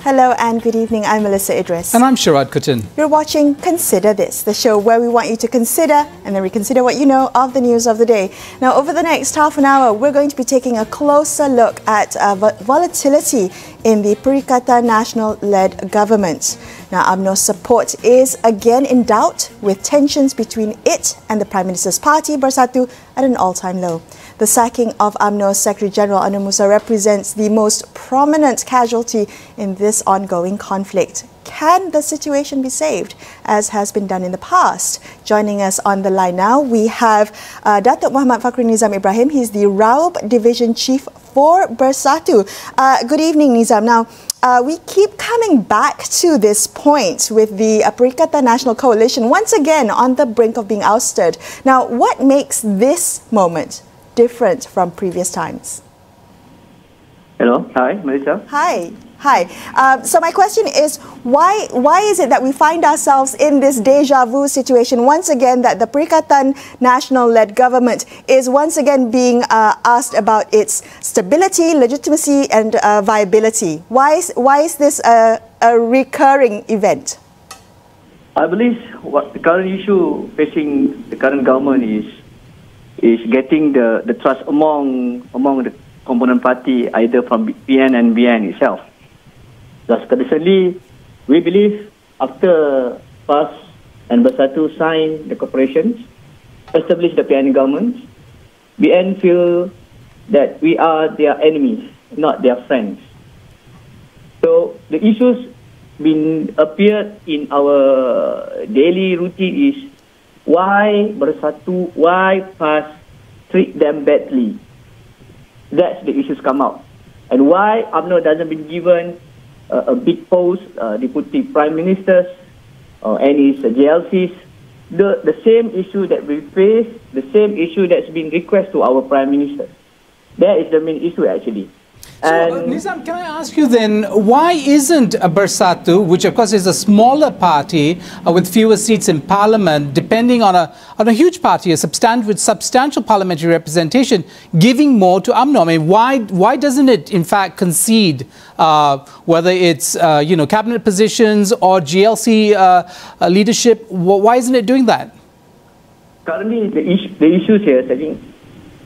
Hello and good evening. I'm Melisa Idris. And I'm Sharaad Kuttan. You're watching Consider This, the show where we want you to consider and then reconsider what you know of the news of the day. Now, over the next half an hour, we're going to be taking a closer look at volatility in the Perikatan Nasional-led government. Now, UMNO's support is again in doubt, with tensions between it and the Prime Minister's party, Bersatu, at an all-time low. The sacking of UMNO's Secretary-General Anwar Musa represents the most prominent casualty in this ongoing conflict. Can the situation be saved, as has been done in the past? Joining us on the line now, we have Datuk Muhammad Fakrunizam Ibrahim. He's the Raub Division Chief for Bersatu. Good evening, Nizam. Now, we keep coming back to this point with the Perikatan Nasional Coalition once again on the brink of being ousted. Now, what makes this moment different from previous times? Hello. Hi, Melisa. Hi. So my question is, why is it that we find ourselves in this deja vu situation once again, that the Perikatan Nasional-led government is once again being asked about its stability, legitimacy and viability? Why is this a recurring event? I believe what the current issue facing the current government is getting the trust among the component party, either from PN and BN itself. Thus, recently, we believe after PAS and Basatu signed the corporations, established the PN government, BN feel that we are their enemies, not their friends. So the issues appeared in our daily routine is why Bersatu, why PAS treat them badly. That's the issues come out. And why UMNO doesn't been given a big post, deputy prime ministers, or any JLCs. The same issue that we face, the same issue that's been requested to our prime minister. That is the main issue actually. So, Nizam, can I ask you then, why isn't Bersatu, which of course is a smaller party with fewer seats in parliament, depending on a huge party, with substantial parliamentary representation, giving more to UMNO? I mean, why doesn't it in fact concede, whether it's cabinet positions or GLC leadership? Why isn't it doing that? Currently, the issues here, I think,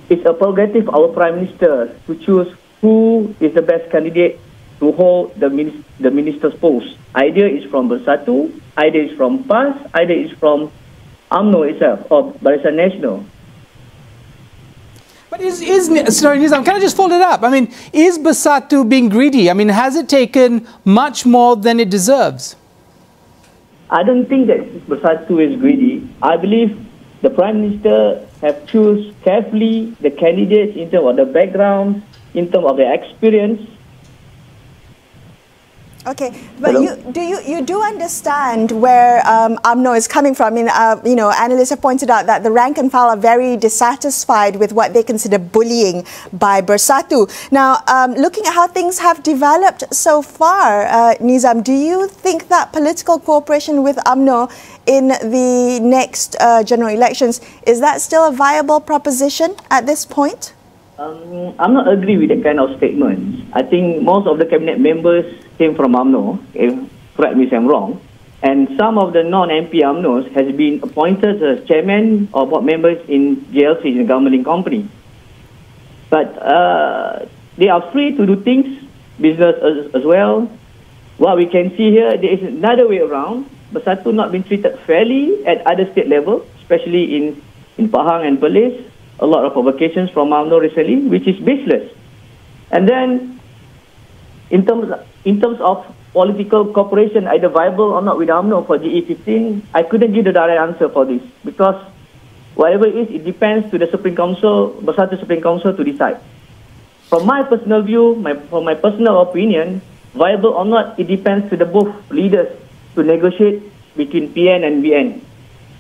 it's a prerogative of our prime minister to choose who is the best candidate to hold the minister's post. Either it's from Bersatu, either it's from PAS, either it's from UMNO itself, or Barisan Nasional. But sorry, Nizam, can I just follow it up? I mean, is Basatu being greedy? I mean, has it taken much more than it deserves? I don't think that Bersatu is greedy. I believe the Prime Minister have choose carefully the candidates in terms of the background, in terms of their experience. Okay, but you do understand where UMNO is coming from. I mean, analysts have pointed out that the rank and file are very dissatisfied with what they consider bullying by Bersatu. Now, looking at how things have developed so far, Nizam, do you think that political cooperation with UMNO in the next general elections, is that still a viable proposition at this point? I'm not agree with that kind of statement. I think most of the cabinet members came from UMNO, correct me if I'm wrong, and some of the non-MP UMNOs has been appointed as chairman or board members in GLC, in the government company. But they are free to do things, business as well. What we can see here, there is another way around. Bersatu not been treated fairly at other state level, especially in Pahang and Perlis. A lot of provocations from UMNO recently, which is baseless. And then, in terms of political cooperation, either viable or not with UMNO for GE15, I couldn't give the direct answer for this, because whatever it is, it depends to the Supreme Council, Bersatu Supreme Council to decide. From my personal view, from my personal opinion, viable or not, it depends to the both leaders to negotiate between PN and BN.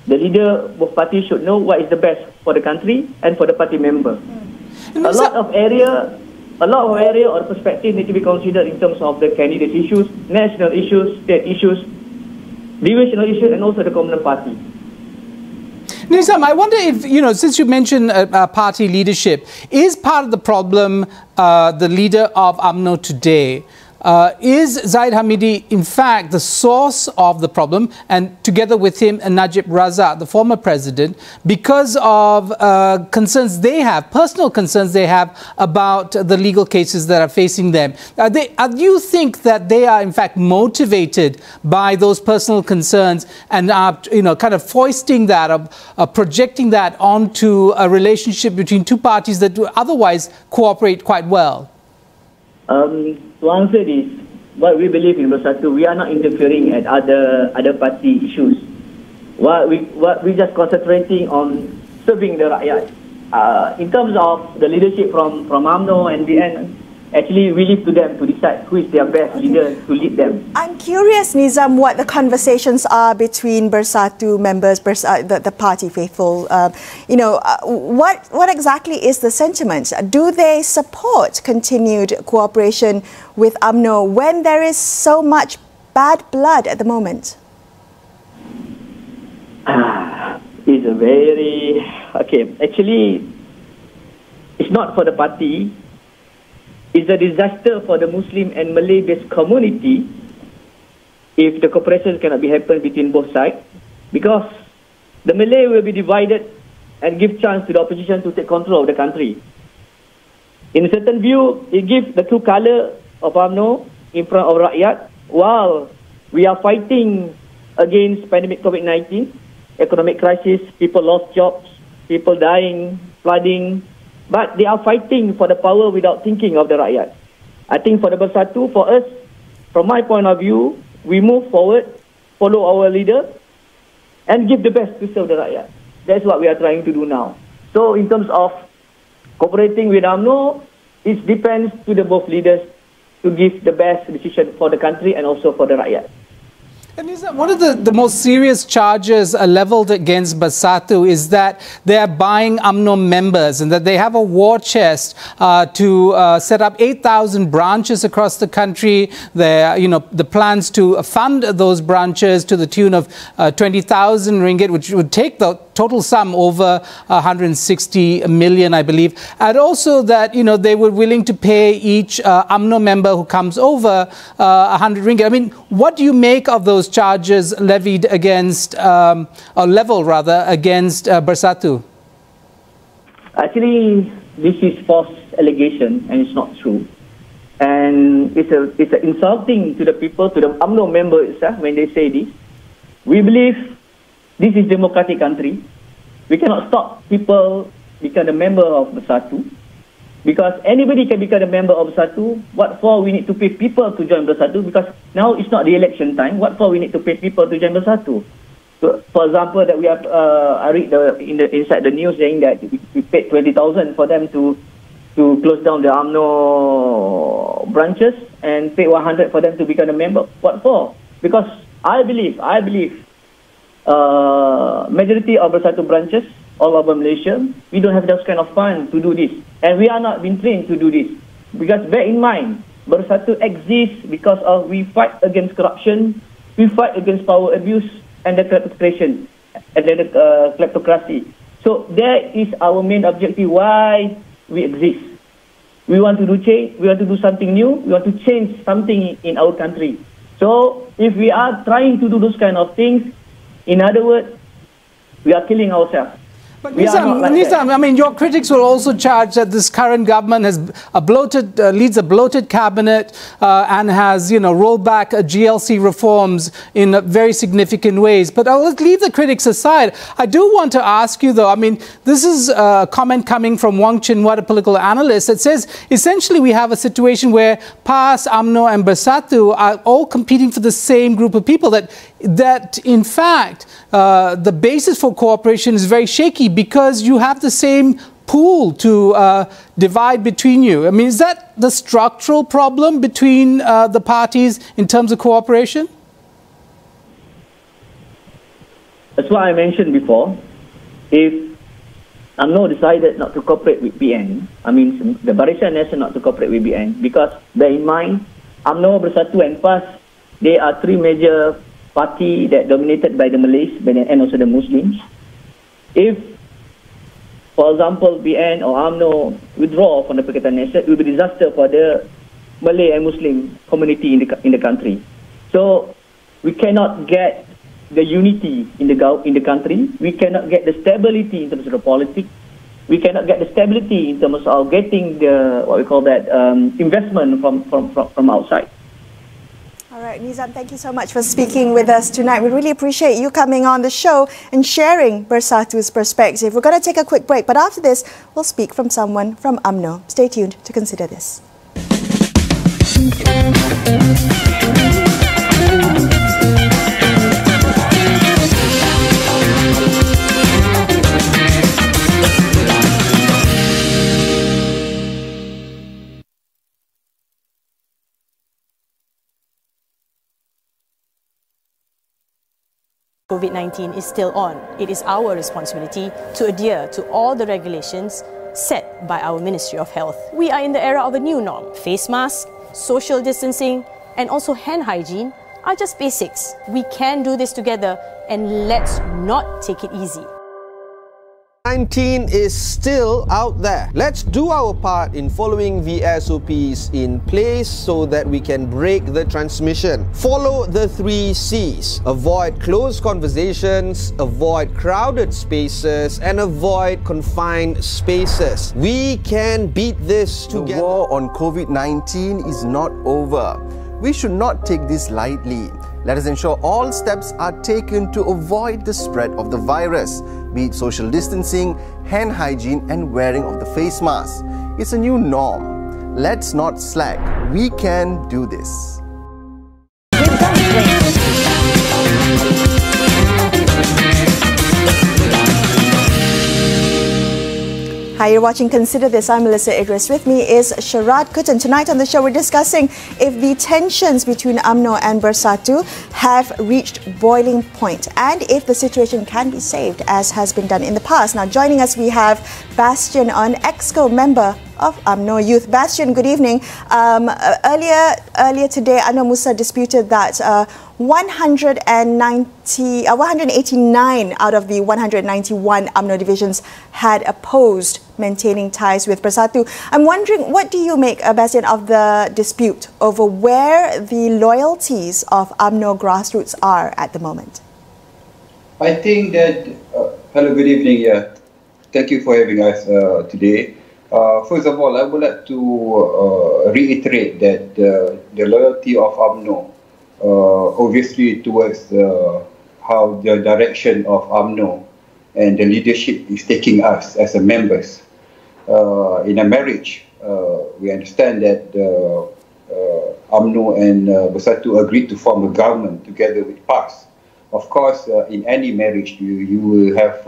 The leader, both parties should know what is the best for the country and for the party member. A lot of area or perspective need to be considered in terms of the candidate issues, national issues, state issues. divisional issue and also the Communist Party. Nizam, I wonder if, since you mentioned party leadership, is part of the problem the leader of UMNO today? Is Zahid Hamidi, in fact, the source of the problem, and together with him, Najib Razak, the former president, because of concerns they have, personal concerns they have about the legal cases that are facing them? Do you think that they are, in fact, motivated by those personal concerns and are, kind of foisting that, projecting that onto a relationship between two parties that do otherwise cooperate quite well? To answer this, what we believe in Bersatu, we are not interfering at other party issues. What we just concentrating on serving the rakyat. In terms of the leadership from UMNO and the end, actually we leave to them to decide who is their best leader to lead them. I'm curious, Nizam, what the conversations are between Bersatu members, the party faithful. What exactly is the sentiment? Do they support continued cooperation with UMNO when there is so much bad blood at the moment? It's a very... Okay, actually, it's not for the party. It's a disaster for the Muslim and Malay-based community if the cooperation cannot be happen between both sides, because the Malay will be divided and give chance to the opposition to take control of the country. In a certain view, it gives the true color of UMNO in front of rakyat, while we are fighting against pandemic COVID-19, economic crisis, people lost jobs, people dying, flooding, but they are fighting for the power without thinking of the rakyat. I think for the Bersatu, for us, from my point of view, we move forward, follow our leader, and give the best to serve the rakyat. That's what we are trying to do now. So in terms of cooperating with UMNO, it depends to the both leaders to give the best decision for the country and also for the rakyat. And one of the most serious charges leveled against Basatu is that they are buying UMNO members and that they have a war chest to set up 8,000 branches across the country. The plans to fund those branches to the tune of 20,000 ringgit, which would take the total sum over 160 million, I believe. And also that, they were willing to pay each UMNO member who comes over 100 ringgit. I mean, what do you make of those charges levied against, or level rather, against Bersatu? Actually, this is false allegation and it's not true. And it's insulting to the people, to the UMNO members when they say this. We believe this is democratic country. We cannot stop people become a member of Bersatu, because anybody can become a member of Bersatu. What for we need to pay people to join Bersatu? Because now it's not the election time. What for we need to pay people to join Bersatu? So, for example, that we have, I read inside the news saying that we paid 20,000 for them to close down the UMNO branches and pay 100 for them to become a member. What for? Because I believe majority of Bersatu branches all over Malaysia, we don't have those kind of funds to do this. And we are not being trained to do this. Because bear in mind, Bersatu exists because we fight against corruption, we fight against power abuse and the kleptocracy. So that is our main objective why we exist. We want to do change, we want to do something new, we want to change something in our country. So if we are trying to do those kind of things, in other words, we are killing ourselves. But Nizam, I mean, your critics will also charge that this current government has leads a bloated cabinet and has, rolled back GLC reforms in very significant ways. But let's leave the critics aside. I do want to ask you, though, I mean, this is a comment coming from Wang Chinwat, a political analyst, that says essentially we have a situation where PAS, UMNO and Bersatu are all competing for the same group of people, that in fact, the basis for cooperation is very shaky because you have the same pool to divide between you. I mean, is that the structural problem between the parties in terms of cooperation? That's what I mentioned before. If UMNO decided not to cooperate with BN, I mean, the Barisan Nasional not to cooperate with BN, because bear in mind, UMNO, Bersatu and PAS, they are three major party that dominated by the Malays and also the Muslims. If, for example, BN or UMNO withdraw from the Perikatan Nation, it will be disaster for the Malay and Muslim community in the country. So we cannot get the unity in the country. We cannot get the stability in terms of the politics. We cannot get the stability in terms of getting the what we call that investment from outside. All right, Nizam, thank you so much for speaking with us tonight. We really appreciate you coming on the show and sharing Bersatu's perspective. We're going to take a quick break, but after this, we'll speak from someone from UMNO. Stay tuned to consider this. COVID-19 is still on. It is our responsibility to adhere to all the regulations set by our Ministry of Health. We are in the era of a new norm. Face masks, social distancing, and also hand hygiene are just basics. We can do this together, and let's not take it easy. 19 is still out there. Let's do our part in following the SOPs in place so that we can break the transmission. Follow the 3 C's. Avoid closed conversations, avoid crowded spaces, and avoid confined spaces. We can beat this together. The war on COVID-19 is not over. We should not take this lightly. Let us ensure all steps are taken to avoid the spread of the virus, be it social distancing, hand hygiene, and wearing of the face mask. It's a new norm. Let's not slack. We can do this. Hi, you're watching Consider This. I'm Melisa Idris. With me is Sharaad Kuttan. Tonight on the show, we're discussing if the tensions between UMNO and Bersatu have reached boiling point and if the situation can be saved as has been done in the past. Now, joining us, we have Bastien, an EXCO member of UMNO Youth. Bastien, good evening. Earlier today, Anwar Musa disputed that 189 out of the 191 UMNO divisions had opposed maintaining ties with Bersatu. I'm wondering, what do you make, Bastien, of the dispute over where the loyalties of UMNO grassroots are at the moment? I think that, hello, good evening. Yeah, thank you for having us today. First of all, I would like to reiterate that the loyalty of UMNO, obviously towards how the direction of UMNO and the leadership is taking us as a members. In a marriage, we understand that UMNO and Basatu agreed to form a government together with PAS. Of course, in any marriage, you will have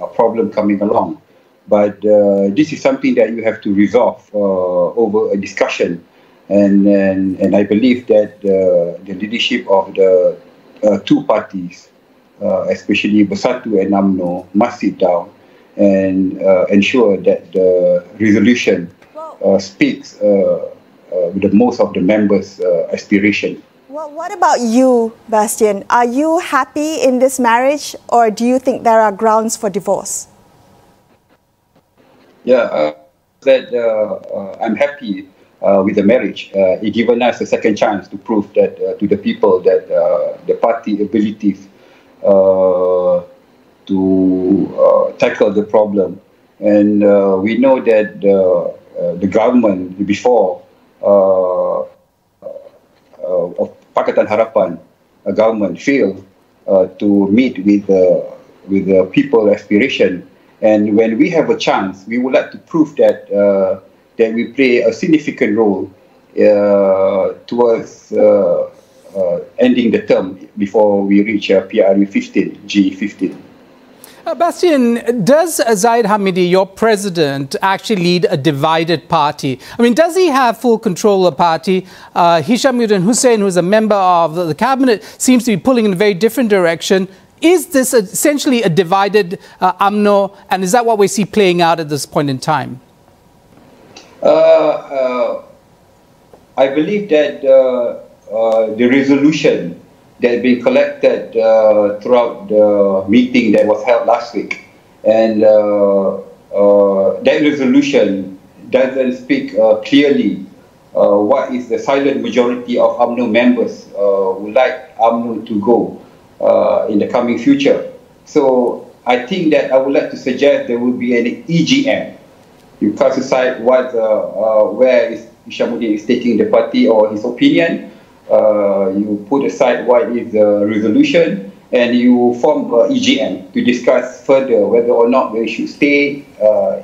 a problem coming along. But this is something that you have to resolve over a discussion. And I believe that the leadership of the 2 parties, especially Basatu and UMNO, must sit down and ensure that the resolution speaks with the most of the members' aspiration. Well, what about you, Bastien? Are you happy in this marriage, or do you think there are grounds for divorce? Yeah, I'm happy with the marriage. It given us a second chance to prove that to the people that the party abilities to tackle the problem. And we know that the government before of Pakatan Harapan, a government failed to meet with the people aspiration. And when we have a chance, we would like to prove that that we play a significant role towards ending the term before we reach PRU 15, G15. Bastien, does Zaid Hamidi, your president, actually lead a divided party? I mean, does he have full control of the party? Hishamuddin Hussein, who's a member of the cabinet, seems to be pulling in a very different direction. Is this essentially a divided UMNO, and is that what we see playing out at this point in time? I believe that the resolution that have been collected throughout the meeting that was held last week. And that resolution doesn't speak clearly what is the silent majority of UMNO members would like UMNO to go in the coming future. So I think that I would like to suggest there will be an EGM. You cast aside what, where Hishamuddin is taking the party or his opinion. You put aside what is the resolution, and you form EGM to discuss further whether or not we should stay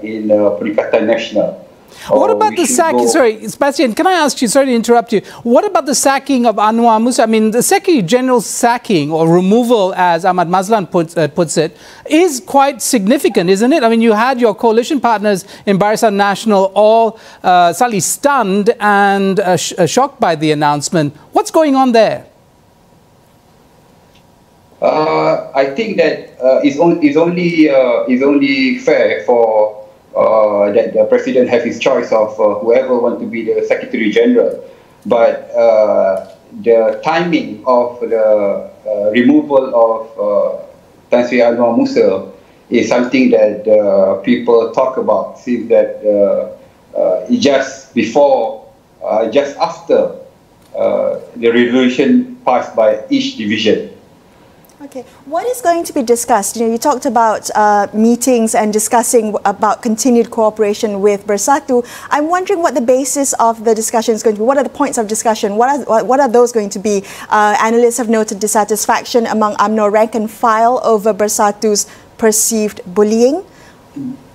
in Perikatan Nasional. What about the sacking? Sorry, Bastien, can I ask you, sorry to interrupt you, what about the sacking of Anwar Musa? I mean, the Secretary General's sacking or removal, as Ahmad Mazlan puts it, is quite significant, isn't it? I mean, you had your coalition partners in Barisan Nasional all slightly stunned and shocked by the announcement. What's going on there? I think that it's only fair for that the president have his choice of whoever want to be the Secretary General, but the timing of the removal of Tan Sri Anwar Musa is something that people talk about. Seems that just before, just after the resolution passed by each division. Okay, what is going to be discussed? You know, you talked about meetings and discussing about continued cooperation with Bersatu. I'm wondering what the basis of the discussion is going to be. What are the points of discussion? What are those going to be? Analysts have noted dissatisfaction among UMNO rank and file over Bersatu's perceived bullying.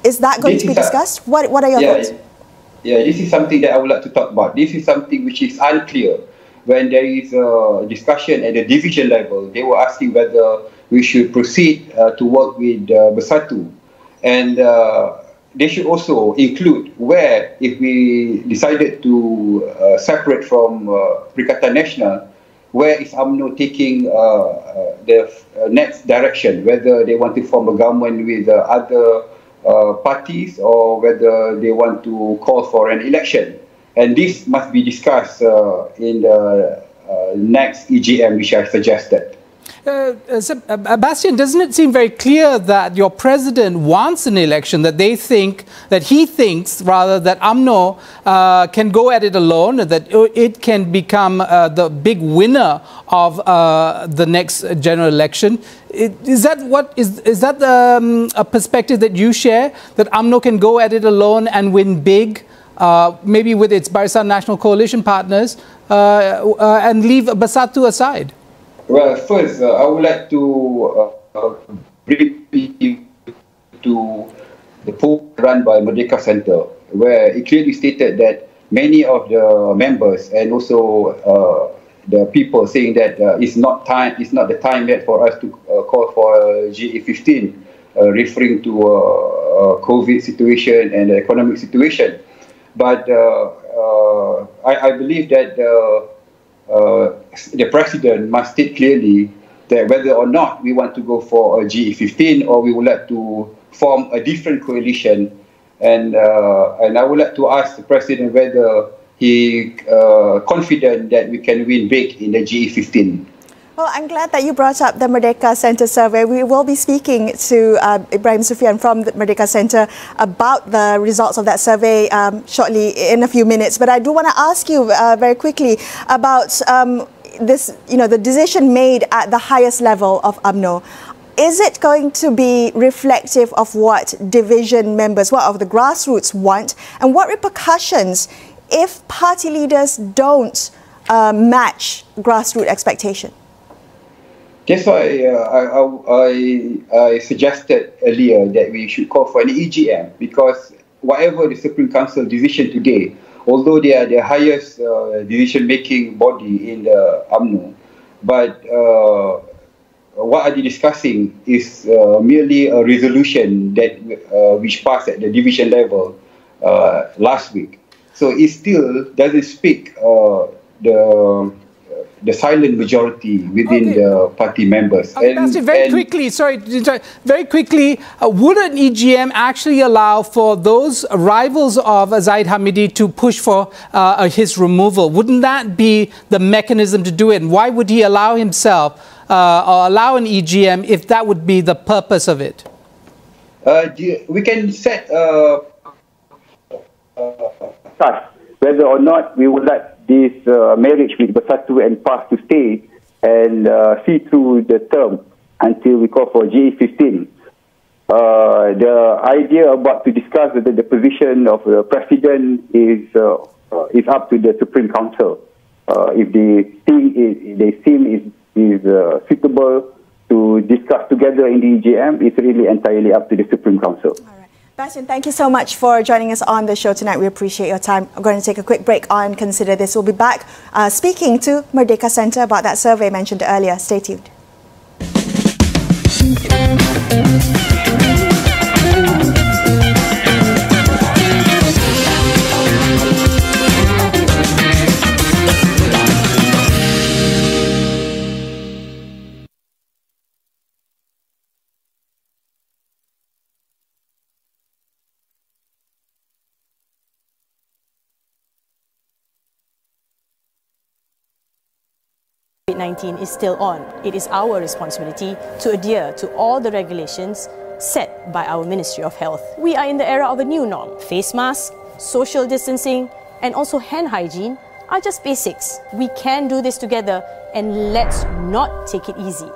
Is that going to be discussed? What are your thoughts? Yeah, this is something that I would like to talk about. This is something which is unclear. When there is a discussion at the division level, they were asking whether we should proceed to work with Basatu. And they should also include where, if we decided to separate from Perikatan Nasional, where is UMNO taking the next direction, whether they want to form a government with other parties or whether they want to call for an election. And this must be discussed in the next EGM, which I suggested. Bastien, doesn't it seem very clear that your president wants an election, that he thinks rather that UMNO can go at it alone, that it can become the big winner of the next general election? Is that a perspective that you share, that UMNO can go at it alone and win big? Maybe with its Barisan National Coalition partners, and leave Basatu aside? Well, first, I would like to bring you to the poll run by Merdeka Center, where it clearly stated that many of the members and also the people saying that it's not the time yet for us to call for GE15, referring to COVID situation and the economic situation. But I believe that the president must state clearly that whether or not we want to go for a GE15 or we would like to form a different coalition. And I would like to ask the president whether he confident that we can win big in the GE15. Well, I'm glad that you brought up the Merdeka Center survey. We will be speaking to Ibrahim Suffian from the Merdeka Center about the results of that survey shortly, in a few minutes. But I do want to ask you very quickly about this, the decision made at the highest level of UMNO. Is it going to be reflective of what division members, what of the grassroots want, and what repercussions if party leaders don't match grassroots expectation? That's why I suggested earlier that we should call for an EGM, because whatever the Supreme Council decision today, although they are the highest decision-making body in the UMNO, but what are they discussing is merely a resolution that which passed at the division level last week. So it still doesn't speak the the silent majority within the party members. Bastien, very quickly, very quickly, would an EGM actually allow for those rivals of Zaid Hamidi to push for his removal? Wouldn't that be the mechanism to do it? And why would he allow himself or allow an EGM if that would be the purpose of it? We can set whether or not we would like this marriage with Basatu and PAS to stay and see through the term until we call for GE15. The idea about to discuss the position of the president is up to the Supreme Council. If they seem is suitable to discuss together in the EGM, it's really entirely up to the Supreme Council. Bastien, thank you so much for joining us on the show tonight. We appreciate your time. I'm going to take a quick break on Consider This. We'll be back speaking to Merdeka Centre about that survey mentioned earlier. Stay tuned. COVID-19 is still on. It is our responsibility to adhere to all the regulations set by our Ministry of Health. We are in the era of a new norm. Face masks, social distancing, and also hand hygiene are just basics. We can do this together, and let's not take it easy.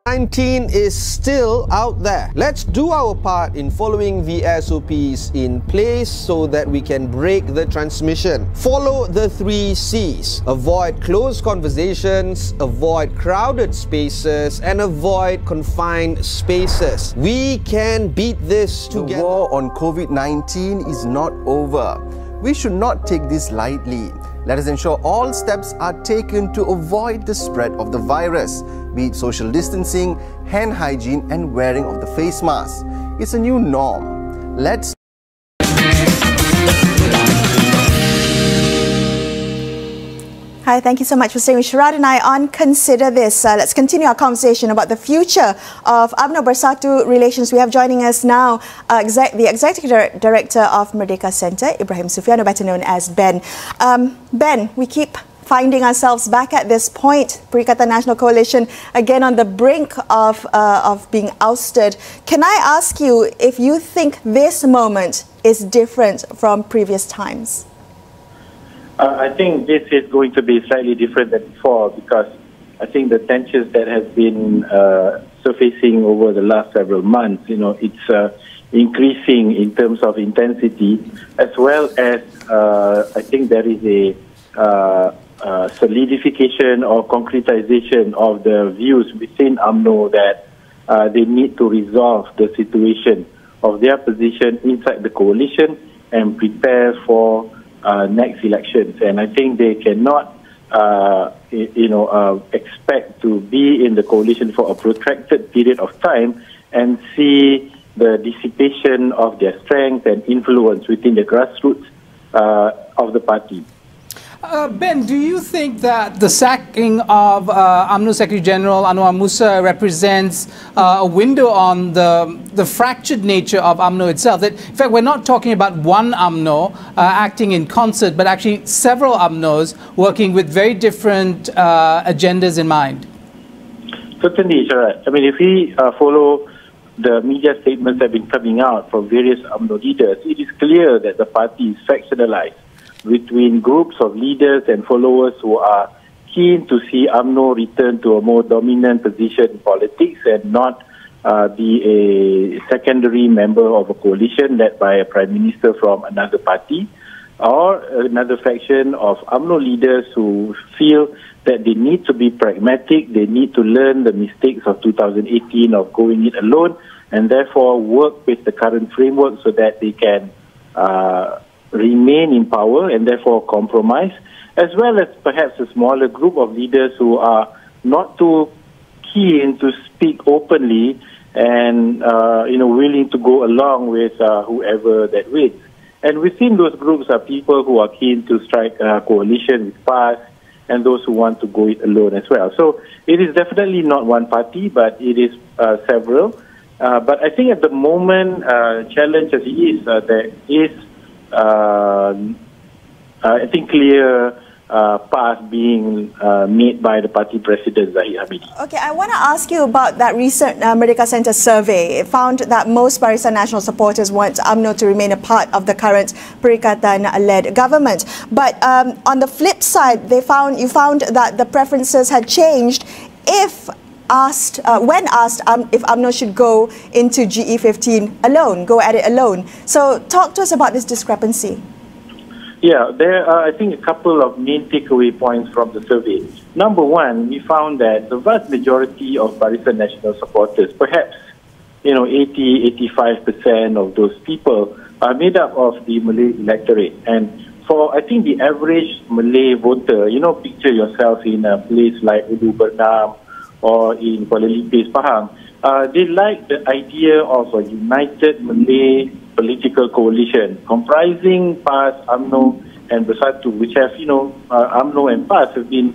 19 is still out there. Let's do our part in following the SOPs in place so that we can break the transmission. Follow the 3 C's. Avoid closed conversations, avoid crowded spaces, and avoid confined spaces. We can beat this together. The war on COVID-19 is not over. We should not take this lightly. Let us ensure all steps are taken to avoid the spread of the virus, be it social distancing, hand hygiene, and wearing of the face mask. It's a new norm. Let's Hi, thank you so much for staying with Sharaad and I on Consider This. Let's continue our conversation about the future of UMNO Bersatu relations. We have joining us now the Executive Director of Merdeka Centre, Ibrahim Suffian, better known as Ben. Ben, we keep finding ourselves back at this point, Perikatan Nasional Coalition, again on the brink of being ousted. Can I ask you if you think this moment is different from previous times? I think this is going to be slightly different than before because I think the tensions that have been surfacing over the last several months, it's increasing in terms of intensity, as well as I think there is a solidification or concretization of the views within UMNO that they need to resolve the situation of their position inside the coalition and prepare for next elections. And I think they cannot, expect to be in the coalition for a protracted period of time and see the dissipation of their strength and influence within the grassroots of the party. Ben, do you think that the sacking of UMNO Secretary General Anwar Musa represents a window on the fractured nature of UMNO itself? That, in fact, we're not talking about one UMNO acting in concert, but actually several UMNOs working with very different agendas in mind. Certainly, Sharaad. I mean, if we follow the media statements that have been coming out from various UMNO leaders, it is clear that the party is factionalized between groups of leaders and followers who are keen to see UMNO return to a more dominant position in politics and not be a secondary member of a coalition led by a prime minister from another party, or another faction of UMNO leaders who feel that they need to be pragmatic, they need to learn the mistakes of 2018 of going it alone, and therefore work with the current framework so that they can remain in power and therefore compromise, as well as perhaps a smaller group of leaders who are not too keen to speak openly and willing to go along with whoever that wins. And within those groups are people who are keen to strike a coalition with PAS and those who want to go it alone as well. So it is definitely not one party, but it is several. But I think at the moment, challenge as it is, there is, I think, clear path being made by the party president, Zahid Hamidi. Okay, I want to ask you about that recent Merdeka Centre survey. It found that most Barisan Nasional supporters want UMNO to remain a part of the current Perikatan-led government. But on the flip side, you found that the preferences had changed when asked if UMNO should go into GE15 alone, go at it alone. So talk to us about this discrepancy. Yeah, there are, I think, a couple of main takeaway points from the survey. Number one, we found that the vast majority of Barisan Nasional supporters, perhaps 80-85% of those people, are made up of the Malay electorate. And for, I think, the average Malay voter, picture yourself in a place like Ulu Bernam or in Kuala Lumpur, Pahang, they like the idea of a united Malay political coalition comprising PAS, UMNO and Bersatu, which have, UMNO and PAS have been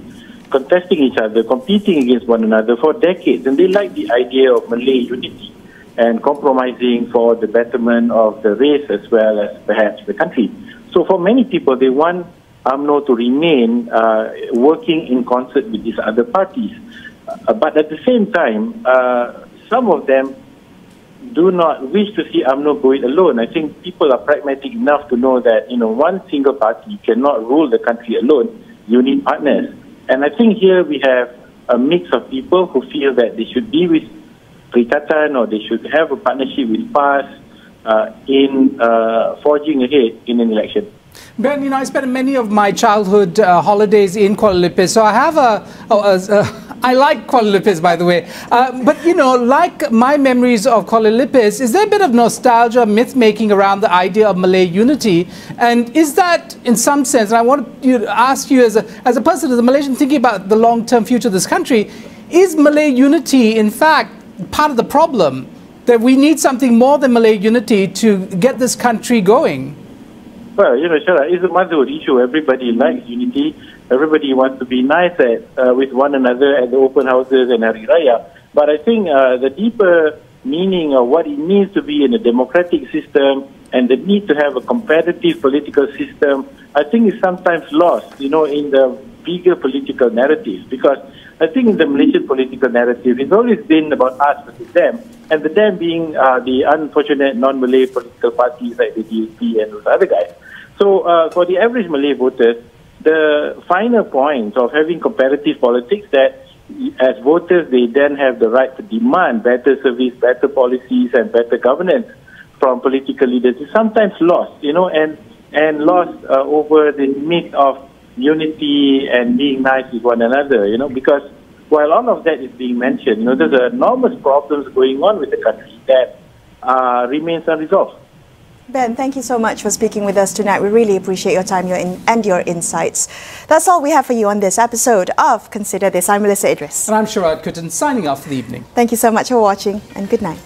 contesting each other, competing against one another for decades. And they like the idea of Malay unity and compromising for the betterment of the race as well as perhaps the country. So for many people, they want UMNO to remain working in concert with these other parties. But at the same time, some of them do not wish to see UMNO go it alone. I think people are pragmatic enough to know that, one single party cannot rule the country alone. You need partners. And I think here we have a mix of people who feel that they should be with Perikatan or they should have a partnership with PAS in forging ahead in an election. Ben, I spent many of my childhood holidays in Kuala Lumpur, so I have I like Kuala Lumpur, by the way. But, like my memories of Kuala Lumpur, is there a bit of nostalgia, myth-making around the idea of Malay unity? And is that, in some sense, and I want to ask you as a person, as a Malaysian thinking about the long-term future of this country, is Malay unity, in fact, part of the problem? That we need something more than Malay unity to get this country going? Well, Sharaad, it's a motherhood issue. Everybody likes unity. Everybody wants to be nice with one another at the open houses and Hari Raya. But I think the deeper meaning of what it means to be in a democratic system and the need to have a competitive political system, I think is sometimes lost, in the bigger political narrative. Because I think in the Malaysian political narrative, it's always been about us versus them, and the them being the unfortunate non-Malay political parties like the DSP and those other guys. So for the average Malay voters, the final point of having competitive politics that as voters, they then have the right to demand better service, better policies, and better governance from political leaders is sometimes lost, and lost over the myth of unity and being nice with one another, because while all of that is being mentioned, there's enormous problems going on with the country that remains unresolved. Ben, thank you so much for speaking with us tonight. We really appreciate your time and your insights. That's all we have for you on this episode of Consider This. I'm Melisa Idris. And I'm Sharaad Kuttan, signing off for the evening. Thank you so much for watching, and good night.